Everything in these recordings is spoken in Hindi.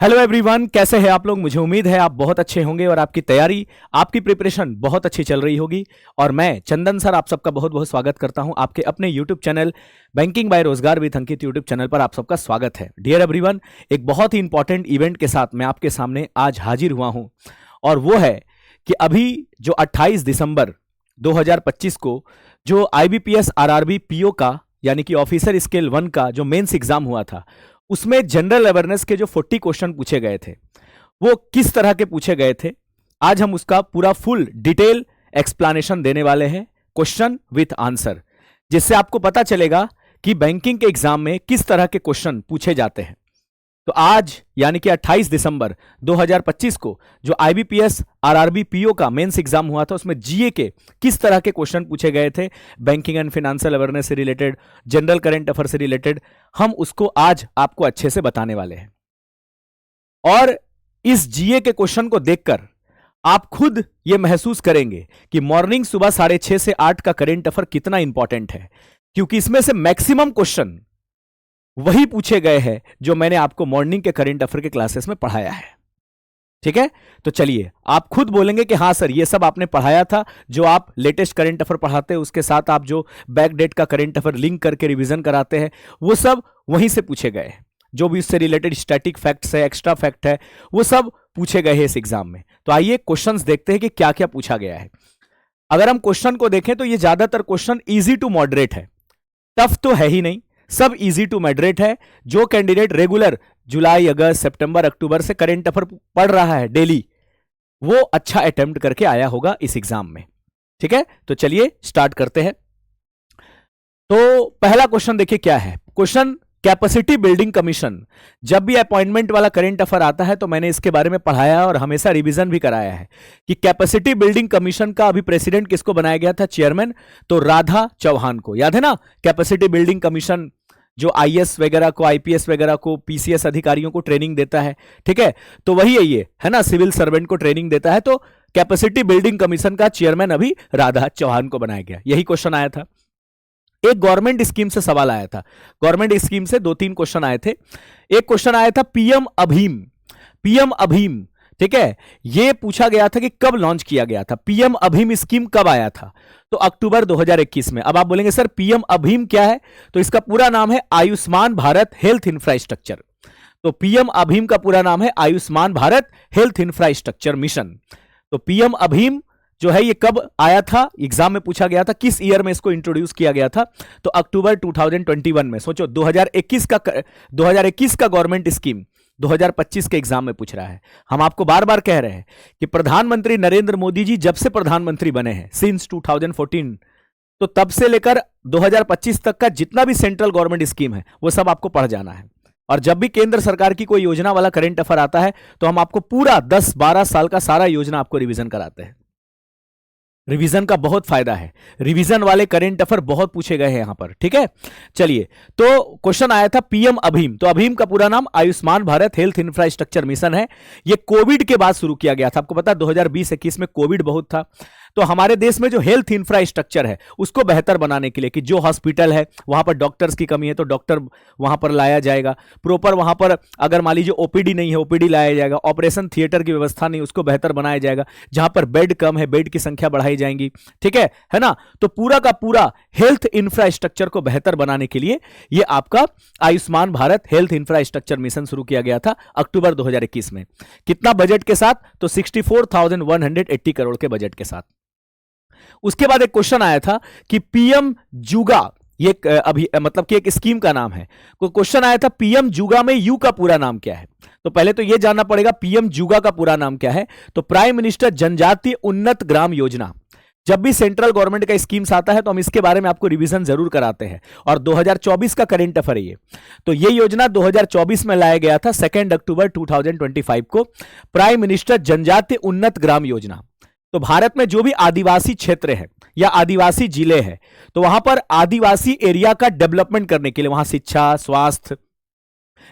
हेलो एवरीवन, कैसे हैं आप लोग। मुझे उम्मीद है आप बहुत अच्छे होंगे और आपकी तैयारी, आपकी प्रिपरेशन बहुत अच्छी चल रही होगी। और मैं चंदन सर आप सबका बहुत बहुत स्वागत करता हूं आपके अपने यूट्यूब चैनल बैंकिंग बाय रोजगार विद अंकित यूट्यूब चैनल पर आप सबका स्वागत है। डियर एवरीवन, एक बहुत ही इंपॉर्टेंट इवेंट के साथ मैं आपके सामने आज हाजिर हुआ हूं और वो है कि अभी जो 28 दिसंबर 2025 को जो IBPS RRB PO का यानी कि ऑफिसर स्केल 1 का जो मेंस एग्जाम हुआ था, उसमें जनरल अवेयरनेस के जो 40 क्वेश्चन पूछे गए थे वो किस तरह के पूछे गए थे, आज हम उसका पूरा फुल डिटेल एक्सप्लेनेशन देने वाले हैं, क्वेश्चन विथ आंसर, जिससे आपको पता चलेगा कि बैंकिंग के एग्जाम में किस तरह के क्वेश्चन पूछे जाते हैं। तो आज यानी कि 28 दिसंबर 2025 को जो IBPS RRB PO का मेंस एग्जाम हुआ था, उसमें जीए के किस तरह के क्वेश्चन पूछे गए थे, बैंकिंग एंड फाइनेंशियल अवेयरनेस से रिलेटेड, जनरल करंट अफेयर से रिलेटेड, हम उसको आज आपको अच्छे से बताने वाले हैं। और इस जीए के क्वेश्चन को देखकर आप खुद ये महसूस करेंगे कि मॉर्निंग सुबह 6:30 से 8 का करंट अफेयर कितना इंपॉर्टेंट है, क्योंकि इसमें से मैक्सिमम क्वेश्चन वही पूछे गए हैं जो मैंने आपको मॉर्निंग के करंट अफेयर के क्लासेस में पढ़ाया है। ठीक है, तो चलिए आप खुद बोलेंगे कि हाँ सर, ये सब आपने पढ़ाया था, जो आप लेटेस्ट करंट अफेयर पढ़ाते हैं उसके साथ आप जो बैक डेट का करंट अफेयर लिंक करके रिवीजन कराते हैं, वो सब वहीं से पूछे गए हैं। जो भी उससे रिलेटेड स्टैटिक फैक्ट्स है, एक्स्ट्रा फैक्ट है, वो सब पूछे गए हैं इस एग्जाम में। तो आइए क्वेश्चंस देखते हैं कि क्या क्या पूछा गया है। अगर हम क्वेश्चन को देखें तो ये ज्यादातर क्वेश्चन इजी टू मॉडरेट है, टफ तो है ही नहीं, सब इजी टू मॉडरेट है। जो कैंडिडेट रेगुलर जुलाई, अगस्त, सितंबर, अक्टूबर से करंट अफेयर पढ़ रहा है डेली, वो अच्छा अटेम्प्ट करके आया होगा इस एग्जाम में। ठीक है, तो चलिए स्टार्ट करते हैं। तो पहला क्वेश्चन देखिए क्या है। Question, capacity building commission. जब भी अपॉइंटमेंट वाला करंट अफेयर आता है तो मैंने इसके बारे में पढ़ाया और हमेशा रिवीजन भी कराया है कि कैपेसिटी बिल्डिंग कमीशन का अभी प्रेसिडेंट किसको बनाया गया था, चेयरमैन, तो राधा चौहान को। याद है ना, कैपेसिटी बिल्डिंग कमीशन जो IAS वगैरह को, IPS वगैरह को, PCS अधिकारियों को ट्रेनिंग देता है। ठीक है, तो वही है ये, है ना, सिविल सर्वेंट को ट्रेनिंग देता है। तो कैपेसिटी बिल्डिंग कमीशन का चेयरमैन अभी राधा चौहान को बनाया गया। यही क्वेश्चन आया था। एक गवर्नमेंट स्कीम से सवाल आया था, गवर्नमेंट स्कीम से 2-3 क्वेश्चन आए थे। एक क्वेश्चन आया था PM अभीम। PM अभीम, ठीक है, यह पूछा गया था कि कब लॉन्च किया गया था, PM अभीम स्कीम कब आया था, तो अक्टूबर 2021 में। अब आप बोलेंगे सर PM अभीम क्या है, तो इसका पूरा नाम है आयुष्मान भारत हेल्थ इंफ्रास्ट्रक्चर। तो PM अभीम का पूरा नाम है Ayushman Bharat health infrastructure mission. तो PM अभीम जो है ये कब आया था, एग्जाम में पूछा गया था, किस ईयर में इसको इंट्रोड्यूस किया गया था, तो अक्टूबर 2021 में। सोचो 2021 का गवर्नमेंट स्कीम 2025 के एग्जाम में पूछ रहा है। हम आपको बार बार कह रहे हैं कि प्रधानमंत्री नरेंद्र मोदी जी जब से प्रधानमंत्री बने हैं, सिंस 2014, तो तब से लेकर 2025 तक का जितना भी सेंट्रल गवर्नमेंट स्कीम है वो सब आपको पढ़ जाना है। और जब भी केंद्र सरकार की कोई योजना वाला करंट अफेयर आता है तो हम आपको पूरा 10-12 साल का सारा योजना आपको रिवीजन कराते हैं। रिवीजन का बहुत फायदा है, रिवीजन वाले करंट अफेयर बहुत पूछे गए हैं यहां पर। ठीक है, चलिए, तो क्वेश्चन आया था PM अभीम। तो अभीम का पूरा नाम Ayushman Bharat health infrastructure mission है। यह कोविड के बाद शुरू किया गया था। आपको पता है 2020-21 में कोविड बहुत था, तो हमारे देश में जो हेल्थ इंफ्रास्ट्रक्चर है उसको बेहतर बनाने के लिए, कि जो हॉस्पिटल है वहां पर डॉक्टर्स की कमी है तो डॉक्टर वहां पर लाया जाएगा, प्रॉपर वहां पर अगर मान लीजिए OPD नहीं है, OPD लाया जाएगा, ऑपरेशन थिएटर की व्यवस्था नहीं, उसको बेहतर बनाया जाएगा, जहां पर बेड कम है बेड की संख्या बढ़ाई जाएंगी। ठीक है ना, तो पूरा का पूरा हेल्थ इंफ्रास्ट्रक्चर को बेहतर बनाने के लिए यह आपका Ayushman Bharat health infrastructure mission शुरू किया गया था अक्टूबर 2021 में। कितना बजट के साथ, तो 64,180 करोड़ के बजट के साथ। उसके बाद एक क्वेश्चन आया था कि PM जुगा, ये अभी मतलब कि एक स्कीम का नाम है। कोई क्वेश्चन आया था PM जुगा में यू का पूरा नाम क्या है, तो पहले तो यह जानना पड़ेगा PM जुगा का पूरा नाम क्या है। तो प्राइम मिनिस्टर जनजातीय उन्नत ग्राम योजना। जब भी सेंट्रल गवर्नमेंट का स्कीम्स आता है तो हम इसके बारे में आपको रिवीजन जरूर कराते हैं, और 2024 का करंट अफेयर ये। तो ये योजना 2024 में लाया गया था 2 अक्टूबर 2025 को, प्राइम मिनिस्टर जनजातीय उन्नत ग्राम योजना। तो भारत में जो भी आदिवासी क्षेत्र है या आदिवासी जिले हैं, तो वहां पर आदिवासी एरिया का डेवलपमेंट करने के लिए, वहां शिक्षा, स्वास्थ्य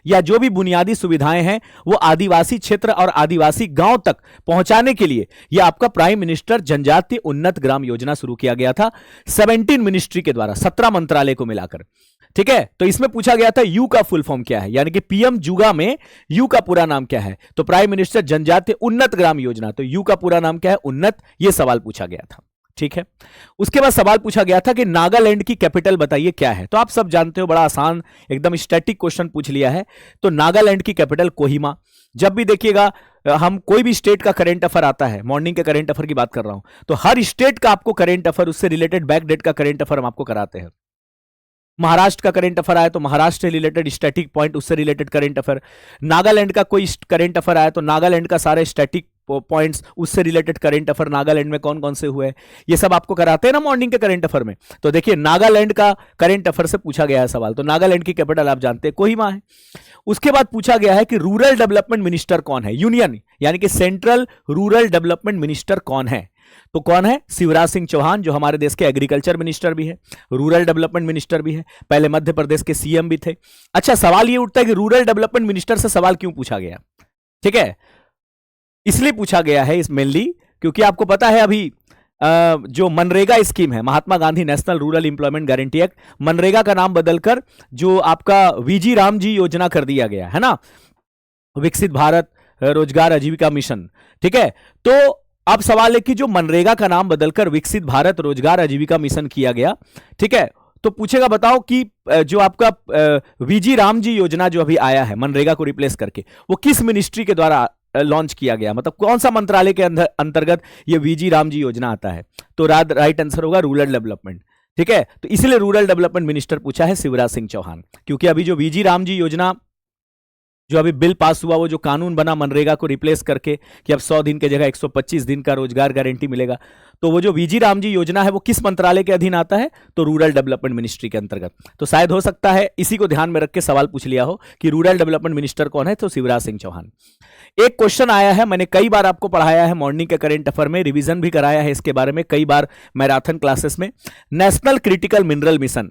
या जो भी बुनियादी सुविधाएं हैं वो आदिवासी क्षेत्र और आदिवासी गांव तक पहुंचाने के लिए यह आपका प्राइम मिनिस्टर जनजातीय उन्नत ग्राम योजना शुरू किया गया था 17 मिनिस्ट्री के द्वारा, 17 मंत्रालय को मिलाकर। ठीक है, तो इसमें पूछा गया था यू का फुल फॉर्म क्या है, यानी कि पीएम जुगा में यू का पूरा नाम क्या है, तो प्राइम मिनिस्टर जनजातीय उन्नत ग्राम योजना, तो यू का पूरा नाम क्या है, उन्नत, ये सवाल पूछा गया था। ठीक है, उसके बाद सवाल पूछा गया था कि नागालैंड की कैपिटल बताइए क्या है, तो आप सब जानते हो, बड़ा आसान एकदम स्टैटिक क्वेश्चन पूछ लिया है। तो नागालैंड की कैपिटल कोहिमा। जब भी देखिएगा हम कोई भी स्टेट का करंट अफेयर आता है, मॉर्निंग के करंट अफेयर की बात कर रहा हूं, तो हर स्टेट का आपको करंट अफेयर, उससे रिलेटेड बैक डेट का करंट अफेयर हम आपको कराते हैं। महाराष्ट्र का करंट अफेयर आया तो महाराष्ट्र से रिलेटेड स्टैटिक पॉइंट, उससे रिलेटेड करंट अफेयर। नागालैंड का कोई करंट अफेयर आया तो नागालैंड का सारे स्टैटिक पॉइंट्स, उससे रिलेटेड करंट अफेयर, नागालैंड में कौन कौन से हुए, ये सब आपको कराते हैं ना मॉर्निंग के करंट अफेयर में। तो देखिए नागालैंड का करंट अफेयर से पूछा गया है सवाल, तो नागालैंड की कैपिटल आप जानते हैं कोहिमा है। उसके बाद पूछा गया है कि रूरल डेवलपमेंट मिनिस्टर कौन है, यूनियन यानी कि सेंट्रल रूरल डेवलपमेंट मिनिस्टर कौन है, तो कौन है, शिवराज सिंह चौहान, जो हमारे देश के एग्रीकल्चर मिनिस्टर भी है, रूरल डेवलपमेंट मिनिस्टर भी है, पहले मध्य प्रदेश के सीएम भी थे। अच्छा, सवाल ये उठता है कि रूरल डेवलपमेंट मिनिस्टर से सवाल क्यों पूछा गया, ठीक है, इसलिए पूछा गया है इस मेनली क्योंकि आपको पता है अभी जो मनरेगा स्कीम है, Mahatma Gandhi national rural employment guarantee act, MNREGA का नाम बदलकर जो आपका वीजी राम जी योजना कर दिया गया है ना, विकसित भारत रोजगार आजीविका मिशन। ठीक है, तो अब सवाल है कि जो मनरेगा का नाम बदलकर विकसित भारत रोजगार आजीविका मिशन किया गया, ठीक है, तो पूछेगा बताओ कि जो आपका वीजी राम जी योजना जो अभी आया है मनरेगा को रिप्लेस करके, वो किस मिनिस्ट्री के द्वारा लॉन्च किया गया, मतलब कौन सा मंत्रालय के अंतर्गत ये वीजी राम जी योजना आता है, तो राइट आंसर होगा रूरल डेवलपमेंट। ठीक है, तो इसलिए रूरल डेवलपमेंट मिनिस्टर पूछा है शिवराज सिंह चौहान, क्योंकि अभी जो वीजी राम जी योजना जो अभी बिल पास हुआ, वो जो कानून बना मनरेगा को रिप्लेस करके कि अब 100 दिन के जगह 125 दिन का रोजगार गारंटी मिलेगा, तो वो जो वीजी राम जी योजना है वो किस मंत्रालय के अधीन आता है, तो रूरल डेवलपमेंट मिनिस्ट्री के अंतर्गत। तो शायद हो सकता है इसी को ध्यान में रख के सवाल पूछ लिया हो कि रूरल डेवलपमेंट मिनिस्टर कौन है, तो शिवराज सिंह चौहान। एक क्वेश्चन आया है, मैंने कई बार आपको पढ़ाया है मॉर्निंग के करंट अफेयर में, रिवीजन भी कराया है इसके बारे में कई बार मैराथन क्लासेस में। नेशनल क्रिटिकल मिनरल मिशन,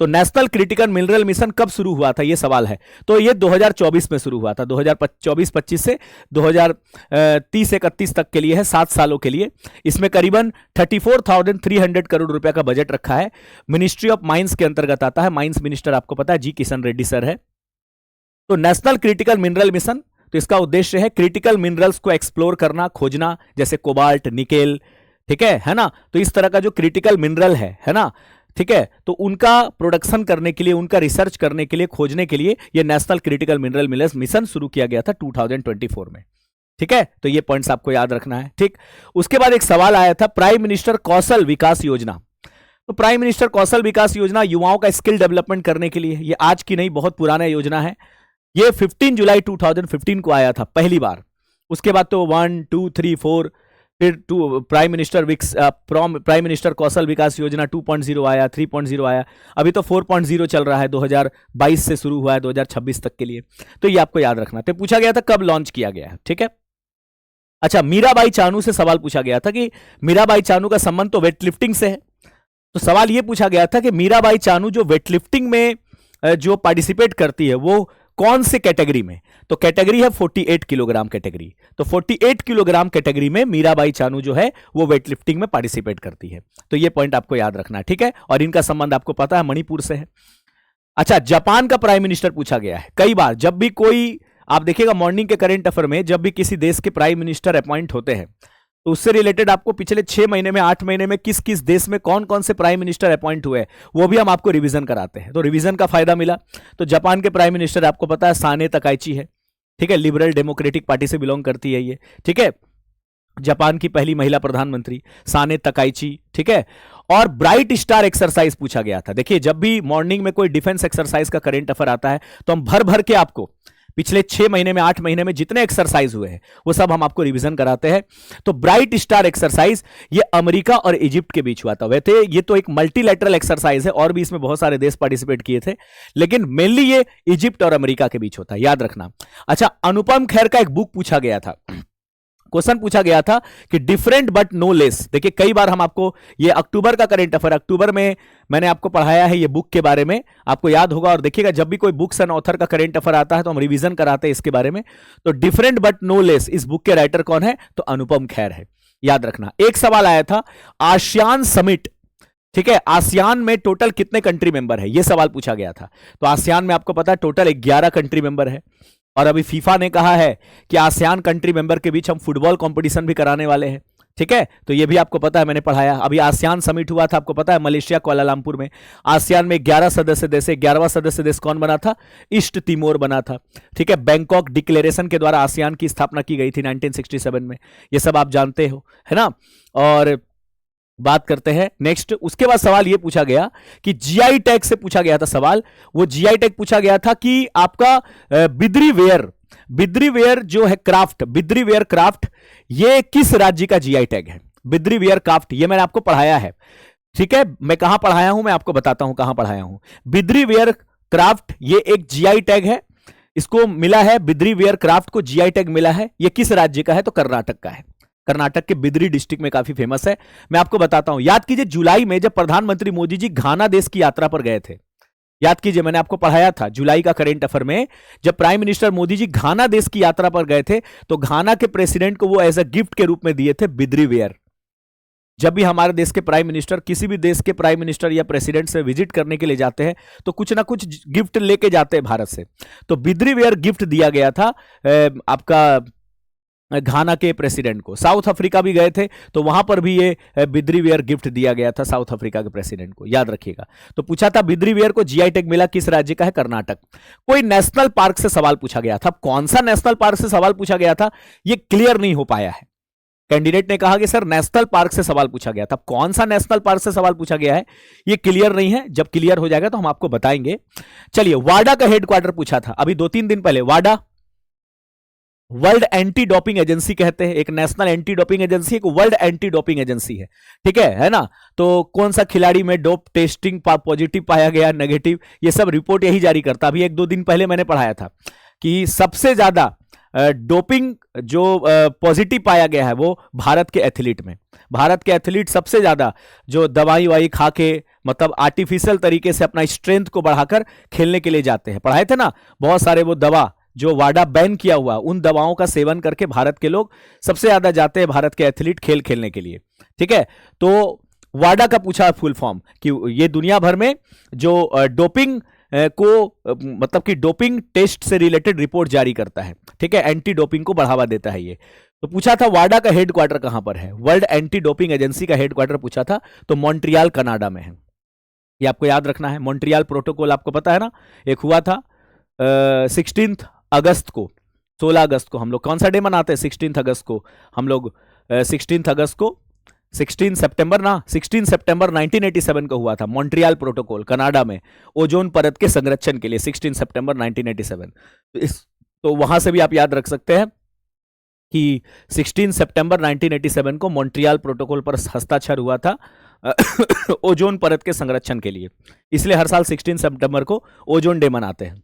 तो नेशनल क्रिटिकल मिनरल मिशन कब शुरू हुआ था, यह सवाल है, तो ये 2024 में शुरू हुआ था, 2024-25 से 2030-31 तक के लिए है, 7 सालों के लिए। इसमें करीबन 34,300 करोड़ रुपए का बजट रखा है, मिनिस्ट्री ऑफ माइंस के अंतर्गत आता है, माइंस मिनिस्टर आपको पता है जी किशन रेड्डी सर है। तो नेशनल क्रिटिकल मिनरल मिशन, तो इसका उद्देश्य है क्रिटिकल मिनरल्स को एक्सप्लोर करना, खोजना, जैसे कोबाल्ट, निकेल, ठीक है ना, तो इस तरह का जो क्रिटिकल मिनरल है ना, ठीक है, तो उनका प्रोडक्शन करने के लिए, उनका रिसर्च करने के लिए, खोजने के लिए ये नेशनल क्रिटिकल मिनरल मिशन शुरू किया गया था 2024 में। ठीक है, तो ये पॉइंट्स आपको याद रखना है। ठीक, उसके बाद एक सवाल आया था प्राइम मिनिस्टर कौशल विकास योजना, तो प्राइम मिनिस्टर कौशल विकास योजना युवाओं का स्किल डेवलपमेंट करने के लिए, ये आज की नहीं बहुत पुराना योजना है, ये 15 जुलाई 2015 को आया था पहली बार। उसके बाद तो 1, 2, 3, 4, फिर प्राइम मिनिस्टर कौशल विकास योजना 2.0 आया, 3.0 आया, अभी तो 4.0 चल रहा है, 2022 से शुरू हुआ है 2026 तक के लिए। तो ये आपको याद रखना। तो पूछा गया था कब लॉन्च किया गया है। ठीक है, अच्छा, मीराबाई चानू से सवाल पूछा गया था कि मीराबाई चानू का संबंध तो वेटलिफ्टिंग से है, तो सवाल यह पूछा गया था कि मीराबाई चानू जो वेटलिफ्टिंग में जो पार्टिसिपेट करती है वो कौन से कैटेगरी में, तो कैटेगरी है 48 किलोग्राम कैटेगरी, तो 48 किलोग्राम कैटेगरी में मीराबाई चानू जो है वो वेटलिफ्टिंग में पार्टिसिपेट करती है। तो ये पॉइंट आपको याद रखना है। ठीक है, और इनका संबंध आपको पता है मणिपुर से है। अच्छा, जापान का प्राइम मिनिस्टर पूछा गया है कई बार, जब भी कोई आप देखिएगा मॉर्निंग के करंट अफेयर में, जब भी किसी देश के प्राइम मिनिस्टर अपॉइंट होते हैं तो उससे रिलेटेड आपको पिछले 6 महीने में, 8 महीने में किस किस देश में कौन कौन से प्राइम मिनिस्टर अपॉइंट हुए वो भी हम आपको रिवीजन कराते हैं, तो रिवीजन का फायदा मिला। तो जापान के प्राइम मिनिस्टर आपको पता है साने तकाइची है। ठीक है, लिबरल डेमोक्रेटिक पार्टी से बिलोंग करती है ये। ठीक है, जापान की पहली महिला प्रधानमंत्री साने तकाइची। ठीक है, और ब्राइट स्टार एक्सरसाइज पूछा गया था। देखिए, जब भी मॉर्निंग में कोई डिफेंस एक्सरसाइज का करंट अफेयर आता है तो हम भर भर के आपको पिछले 6 महीने में, 8 महीने में जितने एक्सरसाइज हुए हैं वो सब हम आपको रिवीजन कराते हैं। तो ब्राइट स्टार एक्सरसाइज ये अमेरिका और इजिप्ट के बीच हुआ था। वैसे ये तो एक मल्टीलैटरल एक्सरसाइज है और भी इसमें बहुत सारे देश पार्टिसिपेट किए थे, लेकिन मेनली ये इजिप्ट और अमेरिका के बीच होता है, याद रखना। अच्छा, अनुपम खेर का एक बुक पूछा गया था, क्वेश्चन पूछा गया था कि डिफरेंट बट नो लेस। देखिए, कई बार हम आपको ये अक्टूबर का करंट अफेयर, अक्टूबर में मैंने आपको पढ़ाया है ये बुक के बारे में, आपको याद होगा। और देखिएगा जब भी कोई बुक्स एंड ऑथर का करंट अफेयर आता है तो हम रिवीजन कराते हैं इसके बारे में। तो डिफरेंट बट नो लेस, इस बुक के राइटर कौन है, तो अनुपम खेर है, याद रखना। एक सवाल आया था आसियान समिट ठीक है, आसियान में टोटल कितने कंट्री मेंबर है, यह सवाल पूछा गया था। तो आसियान में आपको पता है टोटल 11 कंट्री मेंबर है, और अभी फीफा ने कहा है कि आसियान कंट्री मेंबर के बीच हम फुटबॉल कंपटीशन भी कराने वाले हैं। ठीक है, तो ये भी आपको पता है, मैंने पढ़ाया। अभी आसियान समिट हुआ था, आपको पता है, मलेशिया कुआलालंपुर में। आसियान में 11 सदस्य देश है। 11वां सदस्य देश कौन बना था? ईस्ट तिमोर बना था। ठीक है, बैंकॉक डिक्लेरेशन के द्वारा आसियान की स्थापना की गई थी 1967 में। ये सब आप जानते हो, है ना। और बात करते हैं नेक्स्ट। उसके बाद सवाल यह पूछा गया कि जीआई टैग से पूछा गया था सवाल। वो जीआई टैग पूछा गया था कि आपका बिद्री वेयर जो है क्राफ्ट, बिद्री वेयर क्राफ्ट, ये किस राज्य का जीआई टैग है? बिद्री वेयर क्राफ्ट, ये मैंने आपको पढ़ाया है। ठीक है, मैं कहां पढ़ाया हूं, मैं आपको बताता हूं कहां पढ़ाया हूं। बिद्री वेयर क्राफ्ट ये एक जीआई टैग है, इसको मिला है, बिद्री वेयर क्राफ्ट को जीआई टैग मिला है। ये किस राज्य का है? तो कर्नाटक का है। कर्नाटक के बिद्री डिस्ट्रिक्ट में काफी फेमस है। मैं आपको बताता हूं, याद कीजिए जुलाई में जब प्रधानमंत्री मोदी जी घाना देश की यात्रा पर गए थे, याद कीजिए मैंने आपको पढ़ाया था जुलाई का करंट अफेयर में, जब प्राइम मिनिस्टर मोदी जी घाना देश की यात्रा पर गए थे तो घाना के प्रेसिडेंट को वो एज अ गिफ्ट के रूप में दिए थे बिद्री वेयर। जब भी हमारे देश के प्राइम मिनिस्टर किसी भी देश के प्राइम मिनिस्टर या प्रेसिडेंट से विजिट करने के लिए जाते हैं तो कुछ ना कुछ गिफ्ट लेके जाते हैं भारत से, तो बिद्री वेयर गिफ्ट दिया गया था आपका घाना के प्रेसिडेंट को। साउथ अफ्रीका भी गए थे तो वहां पर भी ये बिद्री वेयर गिफ्ट दिया गया था साउथ अफ्रीका के प्रेसिडेंट को, याद रखिएगा। तो पूछा था बिद्री वेयर को जीआई टैग मिला, किस राज्य का है? कर्नाटक। कोई नेशनल पार्क से सवाल पूछा गया था, कौन सा नेशनल पार्क से सवाल पूछा गया था ये क्लियर नहीं हो पाया है। कैंडिडेट ने कहा कि सर नेशनल पार्क से सवाल पूछा गया था, कौन सा नेशनल पार्क से सवाल पूछा गया है ये क्लियर नहीं है। जब क्लियर हो जाएगा तो हम आपको बताएंगे। चलिए, वाडा का हेडक्वार्टर पूछा था अभी 2-3 दिन पहले। वाडा वर्ल्ड एंटी डोपिंग एजेंसी कहते हैं, एक नेशनल एंटी डोपिंग एजेंसी, एक वर्ल्ड एंटी डोपिंग एजेंसी है। ठीक है ना। तो कौन सा खिलाड़ी में डोप टेस्टिंग पॉजिटिव पाया गया, नेगेटिव, ये सब रिपोर्ट यही जारी करता। अभी 1-2 दिन पहले मैंने पढ़ाया था कि सबसे ज्यादा डोपिंग जो पॉजिटिव पाया गया है वो भारत के एथलीट में। भारत के एथलीट सबसे ज्यादा जो दवाई वाई खा के, मतलब आर्टिफिशियल तरीके से अपना स्ट्रेंथ को बढ़ाकर खेलने के लिए जाते हैं। पढ़ाए थे ना, बहुत सारे वो दवा जो वाडा बैन किया हुआ, उन दवाओं का सेवन करके भारत के लोग सबसे ज्यादा जाते हैं, भारत के एथलीट खेल खेलने के लिए। ठीक है, तो वाडा का पूछा फुल फॉर्म कि ये दुनिया भर में जो डोपिंग को मतलब कि डोपिंग टेस्ट से रिलेटेड रिपोर्ट जारी करता है। ठीक है, एंटी डोपिंग को बढ़ावा देता है ये। तो पूछा था वाडा का हेडक्वार्टर कहां पर है? वर्ल्ड एंटी डोपिंग एजेंसी का हेडक्वार्टर पूछा था, तो मॉन्ट्रियल कनाडा में है। ये आपको याद रखना है। मॉन्ट्रियल प्रोटोकॉल आपको पता है ना, एक हुआ था 16 अगस्त को, 16 अगस्त को हम लोग कौन सा डे मनाते हैं? 16 अगस्त को हम लोग 16 अगस्त को 16 सितंबर ना, 16 सितंबर 1987 को हुआ था मॉन्ट्रियल प्रोटोकॉल कनाडा में, ओजोन परत के संरक्षण के लिए 16 सितंबर 1987। तो वहां से भी आप याद रख सकते हैं कि 16 सितंबर 1987 को मॉन्ट्रियल प्रोटोकॉल पर हस्ताक्षर हुआ था ओजोन परत के संरक्षण के लिए, इसलिए हर साल 16 सितंबर को ओजोन डे मनाते हैं।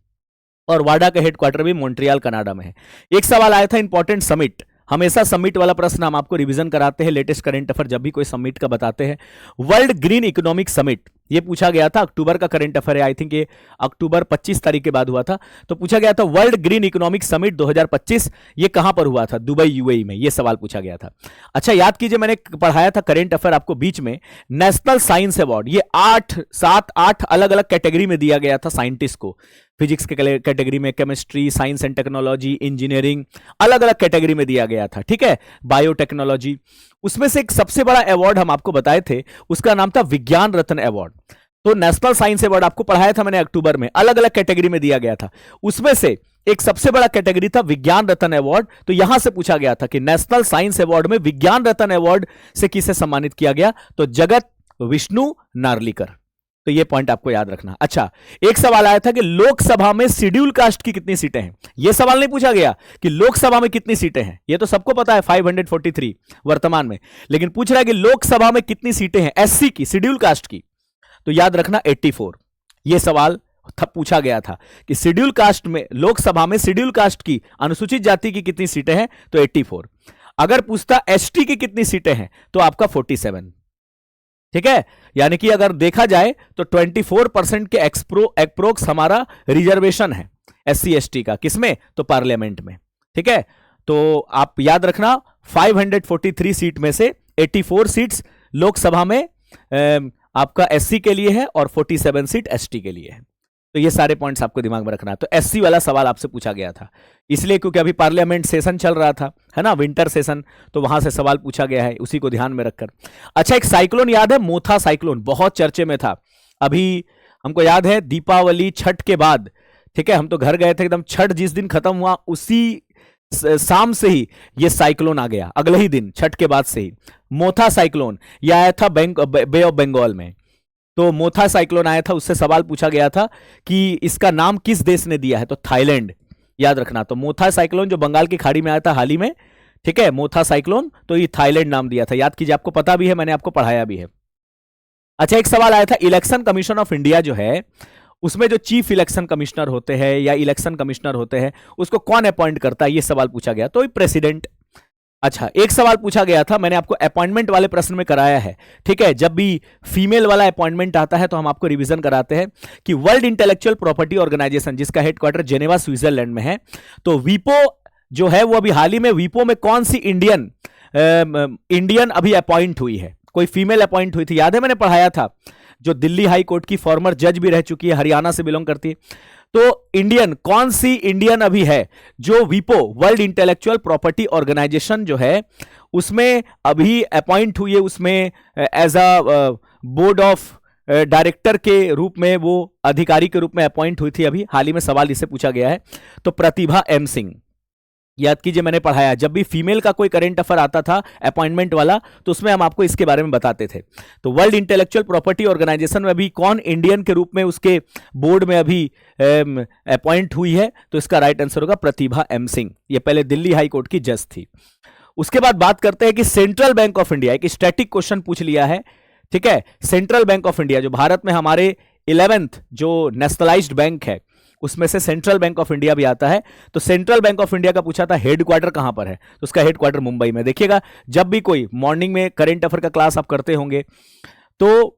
और वाडा का हेडक्वार्टर भी मॉन्ट्रियल कनाडा में है। एक सवाल आया था इंपॉर्टेंट समिट, हमेशा समिट वाला प्रश्न हम आपको रिवीजन कराते हैं, लेटेस्ट करंट अफेयर जब भी कोई समिट का बताते हैं। वर्ल्ड ग्रीन इकोनॉमिक समिट ये पूछा गया था, अक्टूबर का करंट अफेयर है, आई थिंक ये अक्टूबर 25 तारीख के बाद हुआ था। तो पूछा गया था वर्ल्ड ग्रीन इकोनॉमिक समिट 2025 ये कहां पर हुआ था? दुबई यूएई में, ये सवाल पूछा गया था। अच्छा याद कीजिए, मैंने पढ़ाया था करंट अफेयर आपको बीच में, नेशनल साइंस अवार्ड ये 8 अलग अलग कैटेगरी में दिया गया था साइंटिस्ट को। फिजिक्स के कैटेगरी में, chemistry, science and technology, engineering, अलग अलग कैटेगरी में दिया गया था। ठीक है, बायोटेक्नोलॉजी। उसमें से एक सबसे बड़ा अवार्ड हम आपको बताए थे, उसका नाम था विज्ञान रत्न अवार्ड। तो नेशनल साइंस अवार्ड आपको पढ़ाया था मैंने अक्टूबर में, अलग अलग कैटेगरी में दिया गया था। उसमें से एक सबसे बड़ा कैटेगरी था विज्ञान रत्न अवार्ड। तो यहां से पूछा गया था कि नेशनल साइंस अवार्ड में विज्ञान रत्न अवार्ड से किसे सम्मानित किया गया? तो जगत विष्णु नार्लिकर। तो ये पॉइंट आपको याद रखना। अच्छा, एक सवाल आया था कि लोकसभा में शेड्यूल कास्ट की कितनी सीटें हैं? यह सवाल नहीं पूछा गया कि लोकसभा में कितनी सीटें हैं, यह तो सबको पता है 543 वर्तमान में, लेकिन पूछ रहा है कि लोकसभा में कितनी सीटें हैं एससी की, शेड्यूल कास्ट की। तो याद रखना 84। यह सवाल पूछा गया था कि शेड्यूल कास्ट में, लोकसभा में शेड्यूल कास्ट की, अनुसूचित जाति की कितनी सीटें हैं? तो 84। अगर पूछता एसटी की कितनी सीटें हैं तो आपका 47। ठीक है, यानी कि अगर देखा जाए तो 24% के एक्सप्रोक्स हमारा रिजर्वेशन है एससी एसटी का, किसमें? तो पार्लियामेंट में। ठीक है, तो आप याद रखना 543 सीट में से 84 सीट्स लोकसभा में आपका एससी के लिए है और 47 सीट एसटी के लिए है। तो ये सारे पॉइंट्स आपको दिमाग में रखना है। तो एससी वाला सवाल आपसे पूछा गया था, इसलिए क्योंकि अभी पार्लियामेंट सेशन चल रहा था, है ना, विंटर सेशन, तो वहां से सवाल पूछा गया है, उसी को ध्यान में रखकर। अच्छा, एक साइक्लोन याद है, मोथा साइक्लोन, बहुत चर्चे में था। अभी हमको याद है दीपावली छठ के बाद, ठीक है, हम तो घर गए थे एकदम, छठ जिस दिन खत्म हुआ उसी शाम से ही ये साइक्लोन आ गया, अगले ही दिन छठ के बाद से ही मोथा साइक्लोन ये आया था बे ऑफ बंगाल में। तो मोथा साइक्लोन आया था, उससे सवाल पूछा गया था कि इसका नाम किस देश ने दिया है, तो थाईलैंड, याद रखना। तो मोथा साइक्लोन जो बंगाल की खाड़ी में आया था हाल ही में, ठीक है, मोथा साइक्लोन, तो ये थाईलैंड नाम दिया था, याद कीजिए, आपको पता भी है, मैंने आपको पढ़ाया भी है। अच्छा, एक सवाल आया था, इलेक्शन कमीशन ऑफ इंडिया जो है, उसमें जो चीफ इलेक्शन कमिश्नर होते हैं या इलेक्शन कमिश्नर होते हैं, उसको कौन अपॉइंट करता है, ये सवाल पूछा गया, तो प्रेसिडेंट। अच्छा, एक सवाल पूछा गया था, मैंने आपको अपॉइंटमेंट वाले प्रश्न में कराया है, ठीक है, जब भी फीमेल वाला अपॉइंटमेंट आता है तो हम आपको रिवीजन कराते हैं कि वर्ल्ड इंटेलेक्चुअल प्रॉपर्टी ऑर्गेनाइजेशन, जिसका हेडक्वार्टर जेनेवा स्विट्जरलैंड में है, तो वीपो जो है वो अभी हाल ही में, वीपो में कौन सी इंडियन अभी अपॉइंट हुई है, कोई फीमेल अपॉइंट हुई थी, याद है मैंने पढ़ाया था, जो दिल्ली हाई कोर्ट की फॉर्मर जज भी रह चुकी है, हरियाणा से बिलोंग करती है। तो इंडियन, कौन सी इंडियन अभी है जो वीपो, वर्ल्ड इंटेलेक्चुअल प्रॉपर्टी ऑर्गेनाइजेशन जो है, उसमें अभी अपॉइंट हुई है, उसमें as a board of director के रूप में, वो अधिकारी के रूप में अपॉइंट हुई थी, अभी हाल ही में सवाल इससे पूछा गया है। तो प्रतिभा एम सिंह, याद कीजिए, मैंने पढ़ाया, जब भी फीमेल का कोई करंट अफेयर आता था अपॉइंटमेंट वाला, तो उसमें हम आपको इसके बारे में बताते थे। तो वर्ल्ड इंटेलेक्चुअल प्रॉपर्टी ऑर्गेनाइजेशन में अभी कौन इंडियन के रूप में उसके बोर्ड में अभी अपॉइंट हुई है, तो इसका राइट आंसर होगा प्रतिभा एम सिंह, ये पहले दिल्ली हाई कोर्ट की जज थी। उसके बाद बात करते हैं कि सेंट्रल बैंक ऑफ इंडिया, एक स्टैटिक क्वेश्चन पूछ लिया है, ठीक है, सेंट्रल बैंक ऑफ इंडिया जो भारत में हमारे 11th जो नेशनलाइज्ड बैंक है, उसमें से सेंट्रल बैंक ऑफ इंडिया भी आता है। तो सेंट्रल बैंक ऑफ इंडिया का पूछा था हेडक्वार्टर कहां पर है, तो उसका हेडक्वार्टर मुंबई में। देखिएगा, जब भी कोई मॉर्निंग में करंट अफेयर का क्लास आप करते होंगे, तो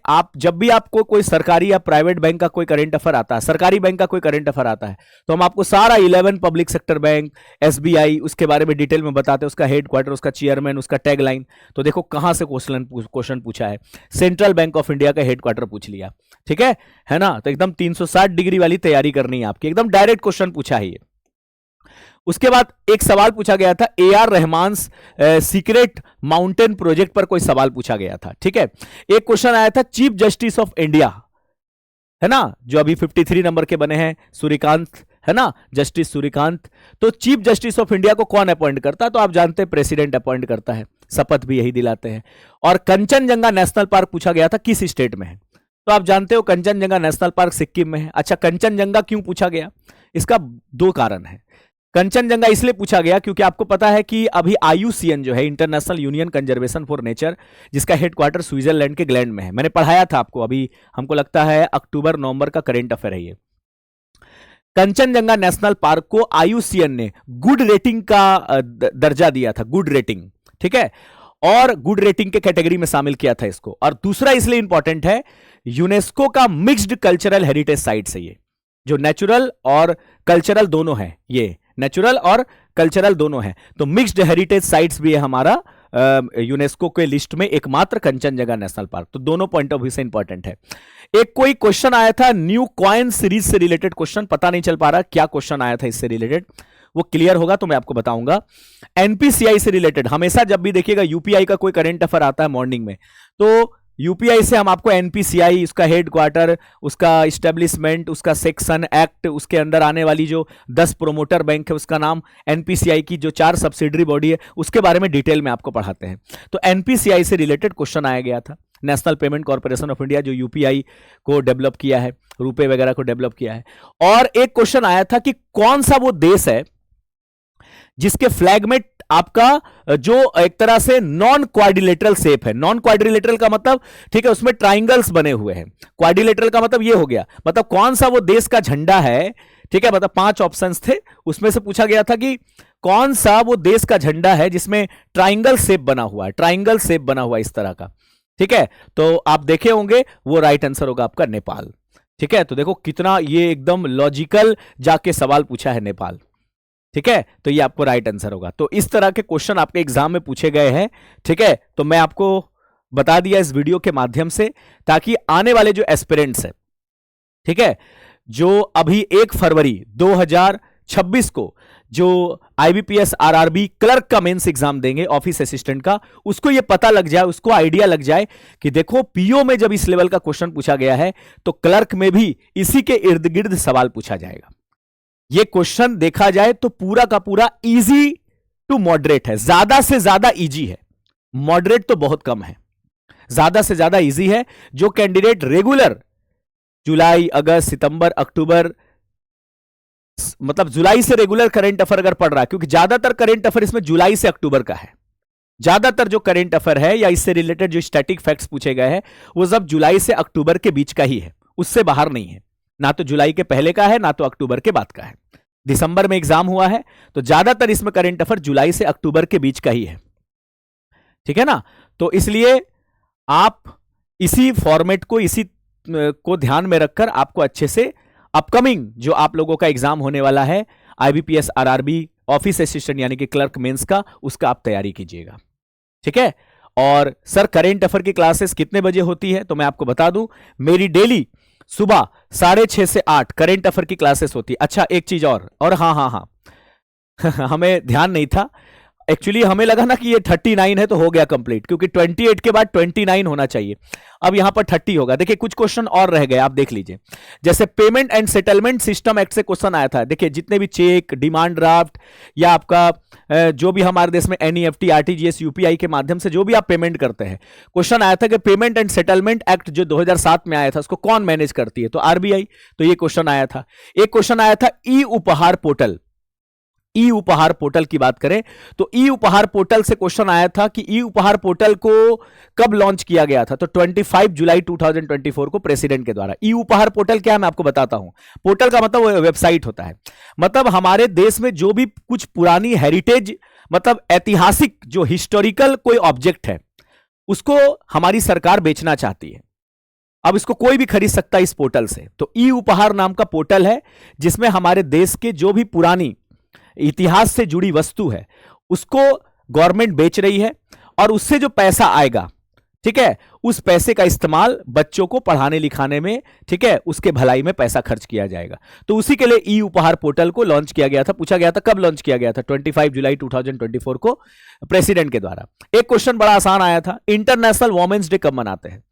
आप जब भी आपको कोई सरकारी या प्राइवेट बैंक का कोई करंट अफेयर आता है, सरकारी बैंक का कोई करंट अफेयर आता है, तो हम आपको सारा 11 पब्लिक सेक्टर बैंक, एसबीआई, उसके बारे में डिटेल में बताते हैं, उसका हेडक्वार्टर, उसका चेयरमैन, उसका टैगलाइन। तो देखो कहां से क्वेश्चन पूछा है, सेंट्रल बैंक ऑफ इंडिया का हेडक्वार्टर पूछ लिया, ठीक है ना। तो एकदम 360 डिग्री वाली तैयारी करनी है आपकी, एकदम डायरेक्ट क्वेश्चन पूछा है ये। उसके बाद एक सवाल पूछा गया था, AR Rahman secret mountain project पर कोई सवाल पूछा गया था, ठीक है। एक क्वेश्चन आया था चीफ जस्टिस ऑफ इंडिया, है ना, जो अभी 53 नंबर के बने हैं, सूर्यकांत, है ना, जस्टिस सूर्यकांत। तो चीफ जस्टिस ऑफ इंडिया को कौन अपॉइंट करता है, तो आप जानते हैं प्रेसिडेंट अपॉइंट करता है, शपथ भी यही दिलाते हैं। और कंचनजंगा नेशनल पार्क पूछा गया था किस स्टेट में है, तो आप जानते हो कंचनजंगा नेशनल पार्क सिक्किम में है। अच्छा, कंचनजंगा क्यों पूछा गया, इसका दो कारण है। कंचनजंगा इसलिए पूछा गया क्योंकि आपको पता है कि अभी IUCN जो है, international union conservation for nature, जिसका हेडक्वार्टर स्विट्जरलैंड के ग्लैंड में है, मैंने पढ़ाया था आपको, अभी हमको लगता है अक्टूबर नवंबर का करंट अफेयर है ये। कंचनजंगा नेशनल पार्क को IUCN ने गुड रेटिंग का दर्जा दिया था, गुड रेटिंग, ठीक है, और गुड रेटिंग के कैटेगरी में शामिल किया था इसको। और दूसरा इसलिए इंपॉर्टेंट है, यूनेस्को का मिक्स्ड कल्चरल हेरिटेज साइट्स है ये, जो नेचुरल और कल्चरल दोनों है, ये नेचुरल और कल्चरल दोनों है। तो मिक्स्ड हेरिटेज साइट्स भी है हमारा यूनेस्को के लिस्ट में एकमात्र कंचनजंगा नेशनल पार्क। तो दोनों पॉइंट ऑफ व्यू से इंपॉर्टेंट है। एक कोई क्वेश्चन आया था न्यू कॉइन सीरीज से रिलेटेड क्वेश्चन, पता नहीं चल पा रहा क्या क्वेश्चन आया था इससे रिलेटेड, वो क्लियर होगा तो मैं आपको बताऊंगा। एनपीसीआई से रिलेटेड, हमेशा जब भी देखिएगा यूपीआई का कोई करंट अफेयर आता है मॉर्निंग में, तो यूपीआई से हम आपको एनपीसीआई, उसका हेडक्वार्टर, उसका इस्टेब्लिशमेंट, उसका सेक्शन, एक्ट, उसके अंदर आने वाली जो 10 प्रोमोटर बैंक है उसका नाम, एनपीसीआई की जो 4 सब्सिडरी बॉडी है उसके बारे में डिटेल में आपको पढ़ाते हैं। तो एनपीसीआई से रिलेटेड क्वेश्चन आया गया था, national payment corporation of India, जो यूपीआई को डेवलप किया है, रुपए वगैरह को डेवलप किया है। और एक क्वेश्चन आया था कि कौन सा वो देश है जिसके फ्लैग में आपका जो एक तरह से नॉन क्वाड्रिलेटरल शेप है। नॉन क्वाड्रिलेटरल का मतलब, ठीक है, उसमें ट्राइंगल्स बने हुए हैं। क्वाड्रिलेटरल का मतलब ये हो गया, मतलब कौन सा वो देश का झंडा है, ठीक है, मतलब 5 ऑप्शंस थे, उसमें से पूछा गया था कि कौन सा वो देश का झंडा है जिसमें ट्राइंगल शेप बना हुआ है, ट्राइंगल शेप बना हुआ है इस तरह का, ठीक है। तो आप देखे होंगे, वो राइट आंसर होगा आपका नेपाल, ठीक है। तो देखो कितना ये एकदम लॉजिकल जाके सवाल पूछा है नेपाल, ठीक है, तो ये आपको राइट आंसर होगा। तो इस तरह के क्वेश्चन आपके एग्जाम में पूछे गए हैं, ठीक है। तो मैं आपको बता दिया इस वीडियो के माध्यम से, ताकि आने वाले जो एस्पिरेंट्स है, ठीक है, जो अभी 1 फरवरी 2026 को जो आईबीपीएस आरआरबी क्लर्क का मेंस एग्जाम देंगे ऑफिस असिस्टेंट का, उसको ये पता लग जाए, उसको आइडिया लग जाए कि देखो पीओ में जब इस लेवल का क्वेश्चन पूछा गया है तो क्लर्क में भी इसी के इर्द गिर्द सवाल पूछा जाएगा। ये क्वेश्चन देखा जाए तो पूरा का पूरा इजी टू मॉडरेट है, ज्यादा से ज्यादा इजी है, मॉडरेट तो बहुत कम है, ज्यादा से ज्यादा इजी है। जो कैंडिडेट रेगुलर जुलाई, अगस्त, सितंबर, अक्टूबर, मतलब जुलाई से रेगुलर करंट अफेयर अगर पढ़ रहा है, क्योंकि ज्यादातर करंट अफेयर इसमें जुलाई से अक्टूबर का है, ज्यादातर जो करंट अफेयर है या इससे रिलेटेड जो स्टैटिक फैक्ट्स पूछे गए हैं वो सब जुलाई से अक्टूबर के बीच का ही है, उससे बाहर नहीं है, ना तो जुलाई के पहले का है ना तो अक्टूबर के बाद का है। दिसंबर में एग्जाम हुआ है तो ज्यादातर इसमें करंट अफेयर जुलाई से अक्टूबर के बीच का ही है, ठीक है ना। तो इसलिए आप इसी फॉर्मेट को, इसी को ध्यान में रखकर आपको अच्छे से अपकमिंग जो आप लोगों का एग्जाम होने वाला है आईबीपीएस आरआरबी ऑफिस असिस्टेंट यानी कि क्लर्क मेंस का, उसका आप तैयारी कीजिएगा, ठीक है। और सर करंट अफेयर की क्लासेस कितने बजे होती है, तो मैं आपको बता दूं, मेरी डेली सुबह 6:30 से 8 करंट अफेयर की क्लासेस होती है। अच्छा एक चीज और हाँ हमें ध्यान नहीं था, एक्चुअली हमें लगा ना कि ये 39 है तो हो गया कंप्लीट, क्योंकि 28 के बाद 29 होना चाहिए, अब यहां पर 30 होगा। देखिए कुछ क्वेश्चन और रह गए, आप देख लीजिए। जैसे payment and settlement system act से क्वेश्चन आया था, देखिए जितने भी चेक, डिमांड ड्राफ्ट या आपका जो भी हमारे देश में एनईएफटी, आरटीजीएस, यूपीआई के माध्यम से जो भी आप पेमेंट करते हैं, क्वेश्चन आया था कि पेमेंट एंड सेटलमेंट एक्ट जो 2007 में आया था उसको कौन मैनेज करती है, तो आरबीआई। तो ये क्वेश्चन आया था। एक क्वेश्चन आया था ई उपहार पोर्टल, ई उपहार पोर्टल की बात करें तो ई उपहार पोर्टल से क्वेश्चन आया था कि ई उपहार पोर्टल को कब लॉन्च किया गया था, तो 25 जुलाई 2024 को प्रेसिडेंट के द्वारा। ई उपहार पोर्टल क्या है मैं आपको बताता हूं। पोर्टल का मतलब वो वेबसाइट होता है, मतलब हमारे देश में जो भी कुछ पुरानी हेरिटेज, मतलब ऐतिहासिक जो हिस्टोरिकल कोई ऑब्जेक्ट है उसको हमारी सरकार बेचना चाहती है। अब इसको कोई भी खरीद सकता है इस पोर्टल से। तो ई उपहार नाम का पोर्टल है जिसमें हमारे देश के जो भी पुरानी इतिहास से जुड़ी वस्तु है उसको गवर्नमेंट बेच रही है, और उससे जो पैसा आएगा, ठीक है, उस पैसे का इस्तेमाल बच्चों को पढ़ाने लिखाने में, ठीक है, उसके भलाई में पैसा खर्च किया जाएगा। तो उसी के लिए ई उपहार पोर्टल को लॉन्च किया गया था। पूछा गया था कब लॉन्च किया गया था, 25 जुलाई 2024 को प्रेसिडेंट के द्वारा। एक क्वेश्चन बड़ा आसान आया था, इंटरनेशनल वुमेन्स डे कब मनाते हैं।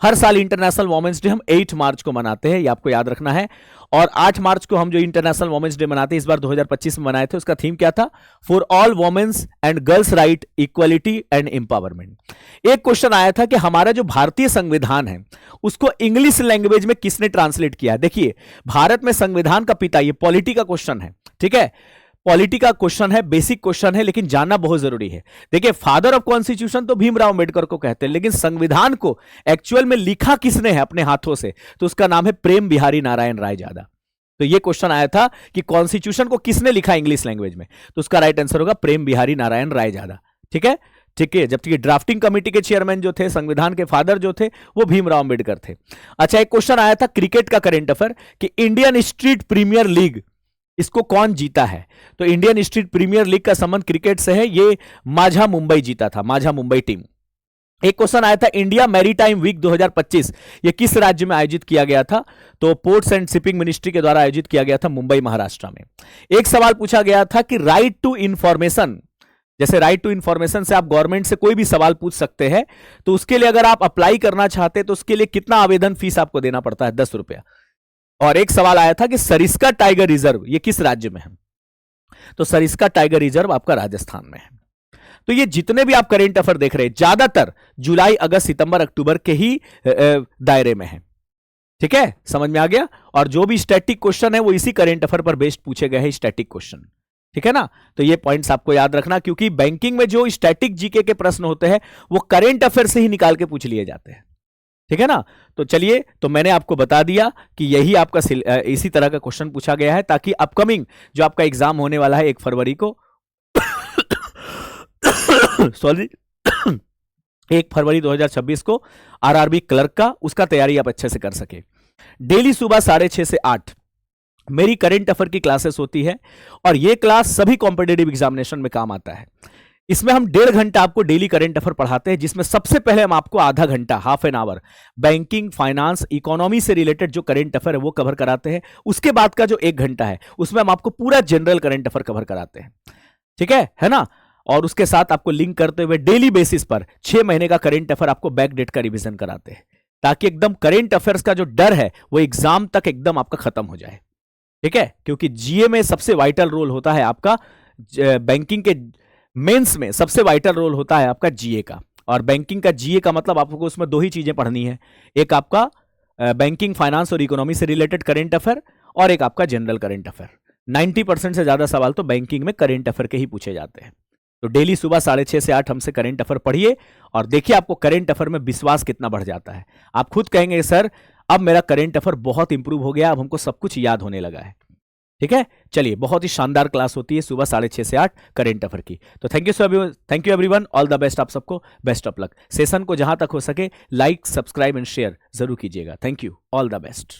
हर साल इंटरनेशनल वुमेन्स डे हम 8 मार्च को मनाते हैं, ये आपको याद रखना है। और 8 मार्च को हम जो इंटरनेशनल वुमेन्स डे मनाते हैं, इस बार 2025 में मनाए थे, उसका थीम क्या था, for all womens and girls right, equality and empowerment. एक क्वेश्चन आया था कि हमारा जो भारतीय संविधान है उसको इंग्लिश लैंग्वेज में किसने ट्रांसलेट किया है। देखिए भारत में संविधान का पिता, ये पॉलिटी का क्वेश्चन है, ठीक है, पॉलिटी का क्वेश्चन है, बेसिक क्वेश्चन है, लेकिन जानना बहुत जरूरी है। देखिए फादर ऑफ कॉन्स्टिट्यूशन तो भीमराव अंबेडकर को कहते हैं, लेकिन संविधान को एक्चुअल में लिखा किसने है अपने हाथों से, तो उसका नाम है प्रेम बिहारी नारायण रायजादा। तो ये क्वेश्चन आया था कि कॉन्स्टिट्यूशन को किसने लिखा इंग्लिश लैंग्वेज में, तो उसका राइट आंसर होगा प्रेम बिहारी नारायण रायजादा, ठीक है, ठीक है। जबकि ड्राफ्टिंग कमेटी के चेयरमैन जो थे, संविधान के फादर जो थे, वो भीमराव अंबेडकर थे। अच्छा एक क्वेश्चन आया था क्रिकेट का करंट अफेयर कि इंडियन स्ट्रीट प्रीमियर लीग इसको कौन जीता है, तो इंडियन स्ट्रीट प्रीमियर लीग का संबंध क्रिकेट से है, ये माझा मुंबई जीता था, माझा मुंबई टीम। एक क्वेश्चन आया था इंडिया मैरीटाइम वीक 2025 ये किस राज्य में आयोजित किया गया था, तो पोर्ट्स एंड शिपिंग मिनिस्ट्री के द्वारा आयोजित किया गया था मुंबई महाराष्ट्र में। एक सवाल पूछा गया था कि राइट टू इंफॉर्मेशन, जैसे राइट टू इंफॉर्मेशन से आप गवर्नमेंट से कोई भी सवाल पूछ सकते हैं, तो उसके लिए अगर आप अप्लाई करना चाहते हैं तो उसके लिए कितना आवेदन फीस आपको देना पड़ता है, 10 रुपया। और एक सवाल आया था कि सरिस्का टाइगर रिजर्व ये किस राज्य में है, तो सरिस्का टाइगर रिजर्व आपका राजस्थान में है। तो ये जितने भी आप करंट अफेयर देख रहे हैं ज्यादातर जुलाई, अगस्त, सितंबर, अक्टूबर के ही दायरे में है, ठीक है, समझ में आ गया। और जो भी स्टैटिक क्वेश्चन है वो इसी करंट अफेयर पर बेस्ड पूछे गए हैं स्टैटिक क्वेश्चन, ठीक है ना। तो ये पॉइंट्स आपको याद रखना, क्योंकि बैंकिंग में जो स्टैटिक जीके के प्रश्न होते हैं वो करंट अफेयर से ही निकाल के पूछ लिए जाते हैं, ठीक है ना। तो चलिए, तो मैंने आपको बता दिया कि यही आपका इसी तरह का क्वेश्चन पूछा गया है, ताकि अपकमिंग जो आपका एग्जाम होने वाला है 1 फरवरी को सॉरी 1 फरवरी 2026 को आरआरबी क्लर्क का, उसका तैयारी आप अच्छे से कर सके। डेली सुबह 6:30 से 8 मेरी करंट अफेयर की क्लासेस होती है, और ये क्लास सभी कॉम्पिटिटिव एग्जामिनेशन में काम आता है। इसमें हम 1.5 घंटा आपको डेली करंट अफेयर पढ़ाते हैं, जिसमें सबसे पहले हम आपको आधा घंटा, half an hour, banking, finance, economy से रिलेटेड जो करंट अफेयर है वो कवर कराते हैं। उसके बाद का जो 1 घंटा है उसमें हम आपको पूरा जनरल करंट अफेयर कवर कराते हैं। ठीक है ना? और उसके साथ आपको लिंक करते हुए डेली बेसिस पर 6 महीने का करंट अफेयर आपको बैक डेट का रिवीजन कराते हैं, ताकि एकदम करंट अफेयर्स का जो डर है वो एग्जाम तक एकदम आपका खत्म हो जाए। ठीक है? क्योंकि जीए में सबसे वाइटल रोल होता है आपका, बैंकिंग के मेंस में सबसे वाइटल रोल होता है आपका जीए का। और बैंकिंग का जीए का मतलब आपको उसमें 2 ही चीजें पढ़नी है, एक आपका बैंकिंग, फाइनेंस और इकोनॉमी से रिलेटेड करंट अफेयर, और एक आपका जनरल करंट अफेयर। 90% से ज्यादा सवाल तो बैंकिंग में करंट अफेयर के ही पूछे जाते हैं। तो डेली सुबह 6:30 से 8 हमसे करंट अफेयर पढ़िए और देखिए आपको करंट अफेयर में विश्वास कितना बढ़ जाता है। आप खुद कहेंगे सर अब मेरा करंट अफेयर बहुत इंप्रूव हो गया, अब हमको सब कुछ याद होने लगा है। ठीक है, चलिए, बहुत ही शानदार क्लास होती है सुबह 6:30 से 8 करंट अफेयर की। तो thank you everyone, all the best आप सबको, बेस्ट ऑफ लक। सेशन को जहां तक हो सके लाइक, सब्सक्राइब एंड शेयर जरूर कीजिएगा। Thank you, all the best.